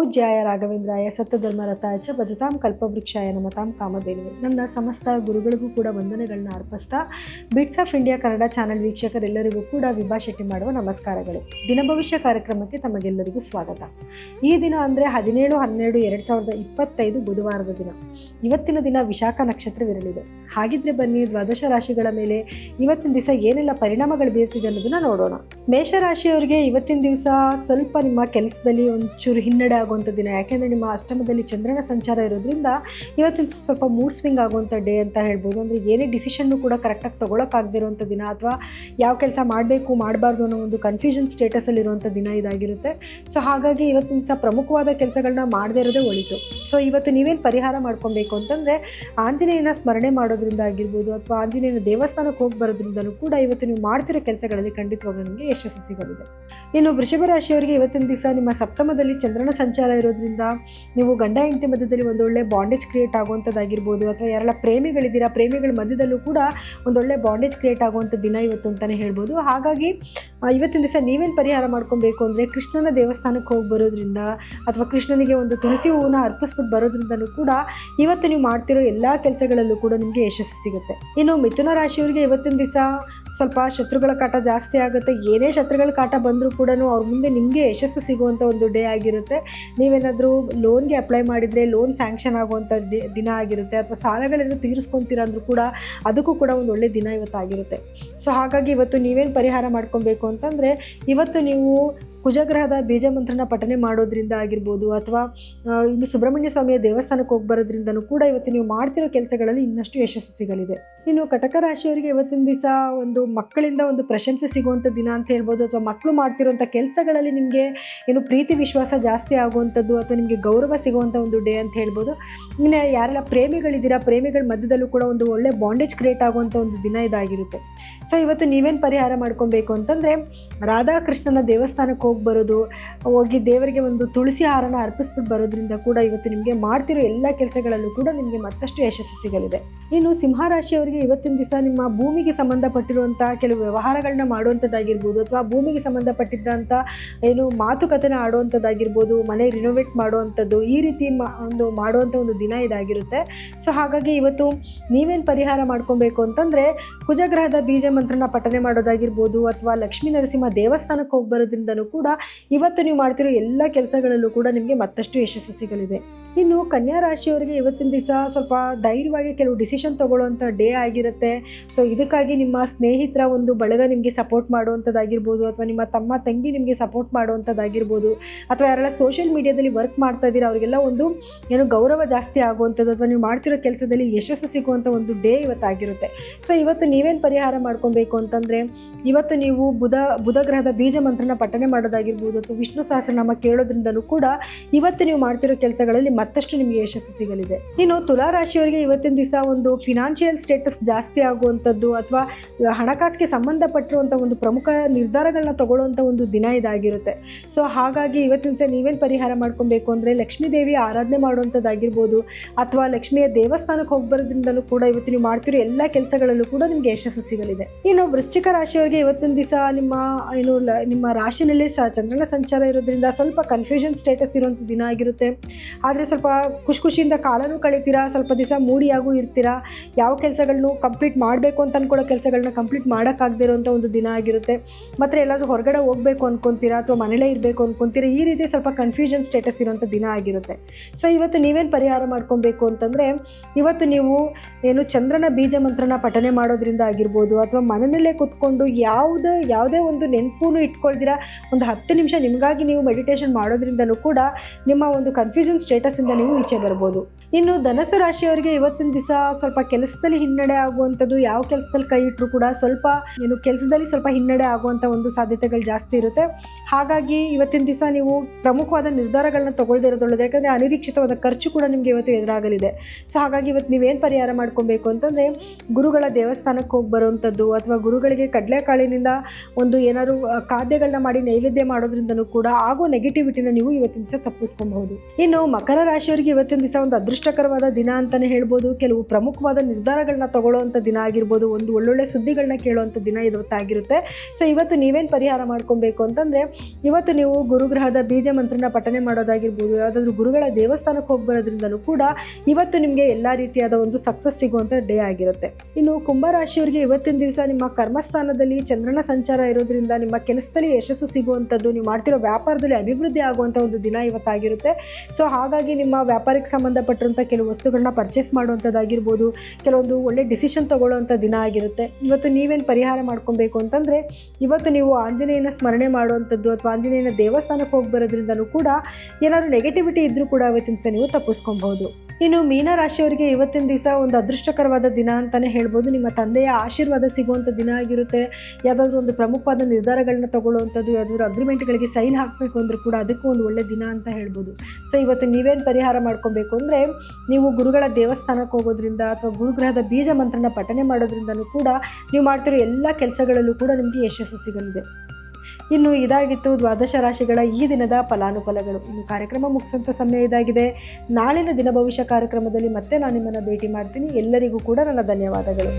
ಪೂಜ್ಯಾಯ ರಾಘವೇಂದ್ರಾಯ ಸತ್ಯಧರ್ಮರತಾಯ ಚ ಭಜತಾಂ ಕಲ್ಪವೃಕ್ಷಾಯ ನಮತಾಂ ಕಾಮಧೇನುವೆ. ನನ್ನ ಸಮಸ್ತ ಗುರುಗಳಿಗೂ ಕೂಡ ವಂದನೆಗಳನ್ನ ಅರ್ಪಿಸ್ತಾ bits of India Kannada channel ವೀಕ್ಷಕರೆಲ್ಲರಿಗೂ ಕೂಡ ವಿಭಾ ಶೆಟ್ಟಿ ಮಾಡುವ ನಮಸ್ಕಾರಗಳು. ದಿನಭವಿಷ್ಯ ಕಾರ್ಯಕ್ರಮಕ್ಕೆ ತಮಗೆಲ್ಲರಿಗೂ ಸ್ವಾಗತ. ಈ ದಿನ ಅಂದರೆ 17/12/2025 ಬುಧವಾರದ ದಿನ. ಇವತ್ತಿನ ದಿನ ವಿಶಾಖ ನಕ್ಷತ್ರವಿರಲಿದೆ. ಹಾಗಿದ್ರೆ ಬನ್ನಿ ದ್ವಾದಶ ರಾಶಿಗಳ ಮೇಲೆ ಇವತ್ತಿನ ದಿವಸ ಏನೆಲ್ಲ ಪರಿಣಾಮಗಳು ಬೀರ್ತಿದೆ ಅನ್ನೋದನ್ನ ನೋಡೋಣ. ಮೇಷರಾಶಿಯವರಿಗೆ ಇವತ್ತಿನ ದಿವಸ ಸ್ವಲ್ಪ ನಿಮ್ಮ ಕೆಲಸದಲ್ಲಿ ಒಂಚೂರು ಹಿನ್ನಡೆ ಆಗುವಂಥ ದಿನ. ಯಾಕೆಂದರೆ ನಿಮ್ಮ ಅಷ್ಟಮದಲ್ಲಿ ಚಂದ್ರನ ಸಂಚಾರ ಇರೋದ್ರಿಂದ ಇವತ್ತಿನ ಸ್ವಲ್ಪ ಮೂಡ್ ಸ್ವಿಂಗ್ ಆಗುವಂಥ ಡೇ ಅಂತ ಹೇಳ್ಬೋದು. ಅಂದರೆ ಏನೇ ಡಿಸಿಷನ್ನು ಕೂಡ ಕರೆಕ್ಟಾಗಿ ತೊಗೊಳಕ್ಕಾಗದಿರುವಂಥ ದಿನ, ಅಥವಾ ಯಾವ ಕೆಲಸ ಮಾಡಬೇಕು ಮಾಡಬಾರ್ದು ಅನ್ನೋ ಒಂದು ಕನ್ಫ್ಯೂಷನ್ ಸ್ಟೇಟಸಲ್ಲಿರುವಂಥ ದಿನ ಇದಾಗಿರುತ್ತೆ. ಸೊ ಹಾಗಾಗಿ ಇವತ್ತಿನ ದಿವಸ ಪ್ರಮುಖವಾದ ಕೆಲಸಗಳನ್ನ ಮಾಡದೇ ಇರೋದೇ ಒಳಿತು. ಸೊ ಇವತ್ತು ನೀವೇನು ಪರಿಹಾರ ಮಾಡ್ಕೊಬೇಕು ಅಂತಂದರೆ ಆಂಜನೇಯನ ಸ್ಮರಣೆ ಮಾಡೋದ್ರಿಂದ ಆಗಿರ್ಬೋದು, ಅಥವಾ ಆಂಜನೇಯನ ದೇವಸ್ಥಾನಕ್ಕೆ ಹೋಗಿ ಬರೋದ್ರಿಂದಲೂ ಕೂಡ ಇವತ್ತು ನೀವು ಮಾಡ್ತಿರೋ ಕೆಲಸಗಳಲ್ಲಿ ಖಂಡಿತವಾಗ್ಲೂ ನಿಮಗೆ ಯಶಸ್ಸು ಸಿಗಲಿದೆ. ಇನ್ನು ವೃಷಭ ರಾಶಿಯವರಿಗೆ ಇವತ್ತಿನ ದಿವಸ ನಿಮ್ಮ ಸಪ್ತಮದಲ್ಲಿ ಚಂದ್ರನ ಸಂಚಾರ ಇರೋದ್ರಿಂದ ನೀವು ಗಂಡ ಹೆಂಡತಿ ಮಧ್ಯದಲ್ಲಿ ಒಂದೊಳ್ಳೆ ಬಾಂಡೇಜ್ ಕ್ರಿಯೇಟ್ ಆಗುವಂಥದ್ದಾಗಿರ್ಬೋದು, ಅಥವಾ ಯಾರೆಲ್ಲ ಪ್ರೇಮಿಗಳಿದ್ದೀರಾ ಪ್ರೇಮಿಗಳ ಮಧ್ಯದಲ್ಲೂ ಕೂಡ ಒಂದೊಳ್ಳೆ ಬಾಂಡೇಜ್ ಕ್ರಿಯೇಟ್ ಆಗುವಂಥ ದಿನ ಇವತ್ತು ಅಂತಲೇ ಹೇಳ್ಬೋದು. ಹಾಗಾಗಿ ಇವತ್ತಿನ ದಿವಸ ನೀವೇನು ಪರಿಹಾರ ಮಾಡ್ಕೊಬೇಕು ಅಂದರೆ ಕೃಷ್ಣನ ದೇವಸ್ಥಾನಕ್ಕೆ ಹೋಗಿ ಬರೋದ್ರಿಂದ, ಅಥವಾ ಕೃಷ್ಣನಿಗೆ ಒಂದು ತುಳಸಿ ಹೂವನ್ನ ಅರ್ಪಿಸ್ಬಿಟ್ಟು ಬರೋದ್ರಿಂದಲೂ ಕೂಡ ಇವತ್ತು ನೀವು ಮಾಡ್ತಿರೋ ಎಲ್ಲ ಕೆಲಸಗಳಲ್ಲೂ ಕೂಡ ನಿಮಗೆ ಯಶಸ್ಸು ಸಿಗುತ್ತೆ. ಇನ್ನು ಮಿಥುನ ರಾಶಿಯವರಿಗೆ ಇವತ್ತಿನ ದಿವಸ ಸ್ವಲ್ಪ ಶತ್ರುಗಳ ಕಾಟ ಜಾಸ್ತಿ ಆಗುತ್ತೆ. ಏನೇ ಶತ್ರುಗಳ ಕಾಟ ಬಂದರೂ ಕೂಡ ಅವ್ರ ಮುಂದೆ ನಿಮಗೆ ಯಶಸ್ಸು ಸಿಗುವಂಥ ಒಂದು ಡೇ ಆಗಿರುತ್ತೆ. ನೀವೇನಾದರೂ ಲೋನ್ಗೆ ಅಪ್ಲೈ ಮಾಡಿದರೆ ಲೋನ್ ಸ್ಯಾಂಕ್ಷನ್ ಆಗುವಂಥ ದಿನ ಆಗಿರುತ್ತೆ, ಅಥವಾ ಸಾಲಗಳನ್ನು ತೀರಿಸ್ಕೊತೀರ ಅಂದರೂ ಕೂಡ ಅದಕ್ಕೂ ಕೂಡ ಒಂದು ಒಳ್ಳೆ ದಿನ ಇವತ್ತಾಗಿರುತ್ತೆ. ಸೊ ಹಾಗಾಗಿ ಇವತ್ತು ನೀವೇನು ಪರಿಹಾರ ಮಾಡ್ಕೊಬೇಕು ಅಂತಂದರೆ ಇವತ್ತು ನೀವು ಕುಜಗ್ರಹದ ಬೀಜ ಮಂತ್ರನ ಪಠನೆ ಮಾಡೋದ್ರಿಂದ ಆಗಿರ್ಬೋದು, ಅಥವಾ ಇನ್ನು ಸುಬ್ರಹ್ಮಣ್ಯ ಸ್ವಾಮಿಯ ದೇವಸ್ಥಾನಕ್ಕೆ ಹೋಗಿ ಬರೋದ್ರಿಂದನೂ ಕೂಡ ಇವತ್ತು ನೀವು ಮಾಡ್ತಿರೋ ಕೆಲಸಗಳಲ್ಲಿ ಇನ್ನಷ್ಟು ಯಶಸ್ಸು ಸಿಗಲಿದೆ. ಇನ್ನು ಕಟಕ ರಾಶಿಯವರಿಗೆ ಇವತ್ತಿನ ದಿವಸ ಒಂದು ಮಕ್ಕಳಿಂದ ಒಂದು ಪ್ರಶಂಸೆ ಸಿಗುವಂಥ ದಿನ ಅಂತ ಹೇಳ್ಬೋದು, ಅಥವಾ ಮಕ್ಕಳು ಮಾಡ್ತಿರೋಂಥ ಕೆಲಸಗಳಲ್ಲಿ ನಿಮಗೆ ಏನು ಪ್ರೀತಿ ವಿಶ್ವಾಸ ಜಾಸ್ತಿ ಆಗುವಂಥದ್ದು, ಅಥವಾ ನಿಮಗೆ ಗೌರವ ಸಿಗುವಂಥ ಒಂದು ಡೇ ಅಂತ ಹೇಳ್ಬೋದು. ಇನ್ನು ಯಾರೆಲ್ಲ ಪ್ರೇಮಿಗಳಿದ್ದೀರಾ ಪ್ರೇಮಿಗಳ ಮಧ್ಯದಲ್ಲೂ ಕೂಡ ಒಂದು ಒಳ್ಳೆ ಬಾಂಡೇಜ್ ಕ್ರಿಯೇಟ್ ಆಗುವಂಥ ಒಂದು ದಿನ ಇದಾಗಿರುತ್ತೆ. ಸೊ ಇವತ್ತು ನೀವೇನು ಪರಿಹಾರ ಮಾಡ್ಕೊಬೇಕು ಅಂತಂದರೆ ರಾಧಾಕೃಷ್ಣನ ದೇವಸ್ಥಾನಕ್ಕೆ ಹೋಗಿ ದೇವರಿಗೆ ಒಂದು ತುಳಸಿ ಹಾರನ ಅರ್ಪಿಸ್ಬಿಟ್ಟು ಬರೋದ್ರಿಂದ ಕೂಡ ಇವತ್ತು ನಿಮಗೆ ಮಾಡ್ತಿರೋ ಎಲ್ಲ ಕೆಲಸಗಳಲ್ಲೂ ಕೂಡ ನಿಮಗೆ ಮತ್ತಷ್ಟು ಯಶಸ್ಸು ಸಿಗಲಿದೆ. ಇನ್ನು ಸಿಂಹರಾಶಿಯವರಿಗೆ ಇವತ್ತಿನ ದಿವಸ ನಿಮ್ಮ ಭೂಮಿಗೆ ಸಂಬಂಧಪಟ್ಟಿರುವಂಥ ಕೆಲವು ವ್ಯವಹಾರಗಳನ್ನ ಮಾಡುವಂಥದ್ದಾಗಿರ್ಬೋದು, ಅಥವಾ ಭೂಮಿಗೆ ಸಂಬಂಧಪಟ್ಟಿದ್ದಂಥ ಏನು ಮಾತುಕತೆನ ಆಡುವಂಥದ್ದಾಗಿರ್ಬೋದು, ಮನೆ ರಿನೋವೇಟ್ ಮಾಡುವಂಥದ್ದು, ಈ ರೀತಿ ಮಾಡುವಂಥ ಒಂದು ದಿನ ಇದಾಗಿರುತ್ತೆ. ಸೊ ಹಾಗಾಗಿ ಇವತ್ತು ನೀವೇನು ಪರಿಹಾರ ಮಾಡ್ಕೊಬೇಕು ಅಂತಂದರೆ ಕುಜಗ್ರಹದ ಬೀಜ ಮಂತ್ರನ ಪಠನೆ ಮಾಡೋದಾಗಿರ್ಬೋದು, ಅಥವಾ ಲಕ್ಷ್ಮೀ ನರಸಿಂಹ ದೇವಸ್ಥಾನಕ್ಕೆ ಹೋಗಿ ಬರೋದ್ರಿಂದಲೂ ಕೂಡ ಇವತ್ತು ನೀವು ಮಾಡ್ತಿರೋ ಎಲ್ಲ ಕೆಲಸಗಳಲ್ಲೂ ಕೂಡ ನಿಮಗೆ ಮತ್ತಷ್ಟು ಯಶಸ್ಸು ಸಿಗಲಿದೆ. ಇನ್ನು ಕನ್ಯಾ ರಾಶಿಯವರಿಗೆ ಇವತ್ತಿನ ದಿವಸ ಸ್ವಲ್ಪ ಧೈರ್ಯವಾಗಿ ಕೆಲವು ಡಿಸಿಷನ್ ತೊಗೊಳ್ಳುವಂಥ ಡೇ ಆಗಿರುತ್ತೆ. ಸೊ ಇದಕ್ಕಾಗಿ ನಿಮ್ಮ ಸ್ನೇಹಿತರ ಒಂದು ಬಳಗ ನಿಮಗೆ ಸಪೋರ್ಟ್ ಮಾಡುವಂಥದ್ದಾಗಿರ್ಬೋದು, ಅಥವಾ ನಿಮ್ಮ ತಮ್ಮ ತಂಗಿ ನಿಮಗೆ ಸಪೋರ್ಟ್ ಮಾಡುವಂಥದ್ದಾಗಿರ್ಬೋದು, ಅಥವಾ ಯಾರೆಲ್ಲ ಸೋಷಿಯಲ್ ಮೀಡಿಯಾದಲ್ಲಿ ವರ್ಕ್ ಮಾಡ್ತಾ ಇದ್ದೀರಾ ಅವರಿಗೆಲ್ಲ ಒಂದು ಏನು ಗೌರವ ಜಾಸ್ತಿ ಆಗುವಂಥದ್ದು, ಅಥವಾ ನೀವು ಮಾಡ್ತಿರೋ ಕೆಲಸದಲ್ಲಿ ಯಶಸ್ಸು ಸಿಗುವಂಥ ಒಂದು ಡೇ ಇವತ್ತಾಗಿರುತ್ತೆ. ಸೊ ಇವತ್ತು ನೀವೇನು ಪರಿಹಾರ ಮಾಡ್ಕೊಬೇಕು ಅಂತಂದರೆ ಇವತ್ತು ನೀವು ಬುಧ ಗ್ರಹದ ಬೀಜ ಮಂತ್ರನ ಪಠನೆ ಮಾಡೋದಾಗಿರ್ಬೋದು, ಅಥವಾ ವಿಷ್ಣು ಸಹಸ್ರನಾಮ ಕೇಳೋದ್ರಿಂದಲೂ ಕೂಡ ಇವತ್ತು ನೀವು ಮಾಡ್ತಿರೋ ಕೆಲಸಗಳಲ್ಲಿ ಮತ್ತಷ್ಟು ನಿಮಗೆ ಯಶಸ್ಸು ಸಿಗಲಿದೆ. ಇನ್ನು ತುಲಾ ರಾಶಿಯವರಿಗೆ ಇವತ್ತಿನ ದಿವಸ ಒಂದು ಫಿನಾನ್ಷಿಯಲ್ ಸ್ಟೇಟಸ್ ಜಾಸ್ತಿ ಆಗುವಂಥದ್ದು, ಅಥವಾ ಹಣಕಾಸಿಗೆ ಸಂಬಂಧಪಟ್ಟಿರುವಂಥ ಒಂದು ಪ್ರಮುಖ ನಿರ್ಧಾರಗಳನ್ನ ತಗೊಳ್ಳುವಂಥ ಒಂದು ದಿನ ಇದಾಗಿರುತ್ತೆ. ಸೊ ಹಾಗಾಗಿ ಇವತ್ತಿನ ದಿವಸ ನೀವೇನು ಪರಿಹಾರ ಮಾಡ್ಕೊಬೇಕು ಅಂದರೆ ಲಕ್ಷ್ಮೀ ದೇವಿಯ ಆರಾಧನೆ ಮಾಡುವಂಥದ್ದಾಗಿರ್ಬೋದು, ಅಥವಾ ಲಕ್ಷ್ಮಿಯ ದೇವಸ್ಥಾನಕ್ಕೆ ಹೋಗಿ ಬರೋದ್ರಿಂದಲೂ ಕೂಡ ಇವತ್ತು ನೀವು ಮಾಡ್ತಿರೋ ಎಲ್ಲ ಕೆಲಸಗಳಲ್ಲೂ ಕೂಡ ನಿಮಗೆ ಯಶಸ್ಸು ಸಿಗಲಿದೆ. ಇನ್ನು ವೃಶ್ಚಿಕ ರಾಶಿಯವರಿಗೆ ಇವತ್ತಿನ ದಿವಸ ನಿಮ್ಮ ರಾಶಿನಲ್ಲಿ ಚಂದ್ರನ ಸಂಚಾರ ಇರೋದ್ರಿಂದ ಸ್ವಲ್ಪ ಕನ್ಫ್ಯೂಷನ್ ಸ್ಟೇಟಸ್ ಇರುವಂಥ ದಿನ ಆಗಿರುತ್ತೆ. ಆದರೆ ಸ್ವಲ್ಪ ಖುಷಿಯಿಂದ ಕಾಲನೂ ಕಳೀತೀರಾ, ಸ್ವಲ್ಪ ದಿವಸ ಮೂಡಿಯಾಗೂ ಇರ್ತೀರಾ. ಯಾವ ಕೆಲಸಗಳನ್ನು ಕಂಪ್ಲೀಟ್ ಮಾಡಬೇಕು ಅಂತ ಅನ್ಕೊಳ್ಳೋ ಕೆಲಸಗಳನ್ನ ಕಂಪ್ಲೀಟ್ ಮಾಡೋಕ್ಕಾಗದೇ ಇರೋಂಥ ಒಂದು ದಿನ ಆಗಿರುತ್ತೆ. ಮತ್ತು ಎಲ್ಲಾದರೂ ಹೊರಗಡೆ ಹೋಗಬೇಕು ಅಂದ್ಕೊತೀರಾ, ಅಥವಾ ಮನೇಲೇ ಇರಬೇಕು ಅಂದ್ಕೊತೀರಾ, ಈ ರೀತಿ ಸ್ವಲ್ಪ ಕನ್ಫ್ಯೂಷನ್ ಸ್ಟೇಟಸ್ ಇರೋಂಥ ದಿನ ಆಗಿರುತ್ತೆ. ಸೊ ಇವತ್ತು ನೀವೇನು ಪರಿಹಾರ ಮಾಡ್ಕೊಬೇಕು ಅಂತಂದರೆ ಇವತ್ತು ನೀವು ಏನು ಚಂದ್ರನ ಬೀಜ ಮಂತ್ರನ ಪಠನೆ ಮಾಡೋದ್ರಿಂದ ಆಗಿರ್ಬೋದು, ಅಥವಾ ಮನೆಯಲ್ಲೇ ಕೂತ್ಕೊಂಡು ಯಾವುದೇ ಒಂದು ನೆನಪು ಇಟ್ಕೊಳ್ದಿರಾ ಒಂದು 10 ನಿಮಿಷ ನಿಮಗಾಗಿ ನೀವು ಮೆಡಿಟೇಷನ್ ಮಾಡೋದ್ರಿಂದಲೂ ಕೂಡ ನಿಮ್ಮ ಒಂದು ಕನ್ಫ್ಯೂಷನ್ ಸ್ಟೇಟಸಿಂದ ನೀವು ಈಚೆ ಬರ್ಬೋದು. ಇನ್ನು ಧನಸ್ಸು ರಾಶಿಯವರಿಗೆ ಇವತ್ತಿನ ದಿವಸ ಸ್ವಲ್ಪ ಕೆಲಸದಲ್ಲಿ ಹಿನ್ನಡೆ ಆಗುವಂಥದ್ದು, ಯಾವ ಕೆಲಸದಲ್ಲಿ ಕೈ ಇಟ್ಟರು ಕೂಡ ಸ್ವಲ್ಪ ಕೆಲಸದಲ್ಲಿ ಸ್ವಲ್ಪ ಹಿನ್ನಡೆ ಆಗುವಂಥ ಒಂದು ಸಾಧ್ಯತೆಗಳು ಜಾಸ್ತಿ ಇರುತ್ತೆ. ಹಾಗಾಗಿ ಇವತ್ತಿನ ದಿವಸ ನೀವು ಪ್ರಮುಖವಾದ ನಿರ್ಧಾರಗಳನ್ನ ತಗೊಳ್ಳದೇ ಇರೋದು ಒಳ್ಳೆಯದು. ಯಾಕಂದರೆ ಅನಿರೀಕ್ಷಿತವಾದ ಖರ್ಚು ಕೂಡ ನಿಮಗೆ ಇವತ್ತು ಎದುರಾಗಲಿದೆ. ಸೊ ಹಾಗಾಗಿ ಇವತ್ತು ನೀವೇನು ಪರಿಹಾರ ಮಾಡ್ಕೊಬೇಕು ಅಂತಂದರೆ ಗುರುಗಳ ದೇವಸ್ಥಾನಕ್ಕೆ ಹೋಗಿ ಬರುವಂಥದ್ದು, ಅಥವಾ ಗುರುಗಳಿಗೆ ಕಡಲೆಕಾಳಿನಿಂದ ಒಂದು ಏನಾದ್ರು ಖಾದ್ಯಗಳನ್ನ ಮಾಡಿ ನೈವೇದ್ಯ ಮಾಡೋದ್ರಿಂದನೂ ಕೂಡ ಆಗೋ ನೆಗೆಟಿವಿಟಿನ ನೀವು ಇವತ್ತಿನ ದಿವಸ ತಪ್ಪಿಸ್ಕೊಬಹುದು. ಇನ್ನು ಮಕರ ರಾಶಿಯವರಿಗೆ ಇವತ್ತಿನ ದಿವಸ ಒಂದು ಅದೃಷ್ಟಕರವಾದ ದಿನ ಅಂತಾನೆ ಹೇಳ್ಬೋದು. ಕೆಲವು ಪ್ರಮುಖವಾದ ನಿರ್ಧಾರಗಳನ್ನ ತಗೊಳ್ಳುವಂಥ ದಿನ ಆಗಿರ್ಬೋದು, ಒಂದು ಒಳ್ಳೊಳ್ಳೆ ಸುದ್ದಿಗಳನ್ನ ಕೇಳುವಂಥ ದಿನ ಇವತ್ತಾಗಿರುತ್ತೆ. ಸೊ ಇವತ್ತು ನೀವೇನು ಪರಿಹಾರ ಮಾಡ್ಕೊಬೇಕು ಅಂತಂದರೆ, ಇವತ್ತು ನೀವು ಗುರುಗ್ರಹದ ಬೀಜ ಮಂತ್ರನ ಪಠನೆ ಮಾಡೋದಾಗಿರ್ಬೋದು, ಯಾವುದಾದ್ರೂ ಗುರುಗಳ ದೇವಸ್ಥಾನಕ್ಕೆ ಹೋಗಿ ಬರೋದ್ರಿಂದಲೂ ಕೂಡ ಇವತ್ತು ನಿಮಗೆ ಎಲ್ಲ ರೀತಿಯಾದ ಒಂದು ಸಕ್ಸಸ್ ಸಿಗುವಂಥ ಡೇ ಆಗಿರುತ್ತೆ. ಇನ್ನು ಕುಂಭರಾಶಿಯವರಿಗೆ ಇವತ್ತಿನ ದಿವಸ ನಿಮ್ಮ ಕರ್ಮಸ್ಥಾನದಲ್ಲಿ ಚಂದ್ರನ ಸಂಚಾರ ಇರೋದ್ರಿಂದ ನಿಮ್ಮ ಕೆಲಸದಲ್ಲಿ ಯಶಸ್ಸು ಸಿಗುವಂಥದ್ದು, ನೀವು ಮಾಡ್ತಿರೋ ವ್ಯಾಪಾರದಲ್ಲಿ ಅಭಿವೃದ್ಧಿ ಆಗುವಂಥ ಒಂದು ದಿನ ಇವತ್ತಾಗಿರುತ್ತೆ. ಸೊ ಹಾಗಾಗಿ ನಿಮ್ಮ ವ್ಯಾಪಾರಕ್ಕೆ ಸಂಬಂಧಪಟ್ಟಂಥ ಕೆಲವು ವಸ್ತುಗಳನ್ನ ಪರ್ಚೇಸ್ ಮಾಡುವಂಥದ್ದಾಗಿರ್ಬೋದು, ಕೆಲವೊಂದು ಒಳ್ಳೆ ಡಿಸಿಷನ್ ತಗೊಳ್ಳುವಂಥ ದಿನ ಆಗಿರುತ್ತೆ. ಇವತ್ತು ನೀವೇನು ಪರಿಹಾರ ಮಾಡ್ಕೊಬೇಕು ಅಂತಂದರೆ, ಇವತ್ತು ನೀವು ಆಂಜನೇಯನ ಸ್ಮರಣೆ ಮಾಡುವಂಥದ್ದು ಅಥವಾ ಆಂಜನೇಯನ ದೇವಸ್ಥಾನಕ್ಕೆ ಹೋಗಿ ಬರೋದ್ರಿಂದಲೂ ಕೂಡ ಏನಾದರೂ ನೆಗೆಟಿವಿಟಿ ಇದ್ದರೂ ಕೂಡ ಇವತ್ತಿನ ದಿವಸ ನೀವು ತಪ್ಪಿಸ್ಕೊಬಹುದು. ಇನ್ನು ಮೀನರಾಶಿಯವರಿಗೆ ಇವತ್ತಿನ ದಿವಸ ಒಂದು ಅದೃಷ್ಟಕರವಾದ ದಿನ ಅಂತಲೇ ಹೇಳ್ಬೋದು. ನಿಮ್ಮ ತಂದೆಯ ಆಶೀರ್ವಾದ ಸಿಗುವಂಥ ದಿನ ಆಗಿರುತ್ತೆ. ಯಾವುದಾದ್ರೂ ಒಂದು ಪ್ರಮುಖವಾದ ನಿರ್ಧಾರಗಳನ್ನ ತಗೊಳ್ಳುವಂಥದ್ದು, ಯಾವುದಾದ್ರೂ ಅಗ್ರಿಮೆಂಟ್ಗಳಿಗೆ ಸೈನ್ ಹಾಕಬೇಕು ಅಂದರೂ ಕೂಡ ಅದಕ್ಕೂ ಒಂದು ಒಳ್ಳೆ ದಿನ ಅಂತ ಹೇಳ್ಬೋದು. ಸೊ ಇವತ್ತು ನೀವೇನು ಪರಿಹಾರ ಮಾಡ್ಕೊಬೇಕು ಅಂದರೆ, ನೀವು ಗುರುಗಳ ದೇವಸ್ಥಾನಕ್ಕೆ ಹೋಗೋದ್ರಿಂದ ಅಥವಾ ಗುರುಗ್ರಹದ ಬೀಜ ಮಂತ್ರನ ಪಠನೆ ಮಾಡೋದ್ರಿಂದನೂ ಕೂಡ ನೀವು ಮಾಡ್ತಿರೋ ಎಲ್ಲ ಕೆಲಸಗಳಲ್ಲೂ ಕೂಡ ನಿಮಗೆ ಯಶಸ್ಸು ಸಿಗಲಿದೆ. ಇನ್ನು ಇದಾಗಿತ್ತು ದ್ವಾದಶ ರಾಶಿಗಳ ಈ ದಿನದ ಫಲಾನುಫಲಗಳು. ಇನ್ನು ಕಾರ್ಯಕ್ರಮ ಮುಗಿಸೋಂಥ ಸಮಯ ಇದಾಗಿದೆ. ನಾಳಿನ ದಿನ ಭವಿಷ್ಯ ಕಾರ್ಯಕ್ರಮದಲ್ಲಿ ಮತ್ತೆ ನಾನು ನಿಮ್ಮನ್ನು ಭೇಟಿ ಮಾಡ್ತೀನಿ. ಎಲ್ಲರಿಗೂ ಕೂಡ ನನ್ನ ಧನ್ಯವಾದಗಳು.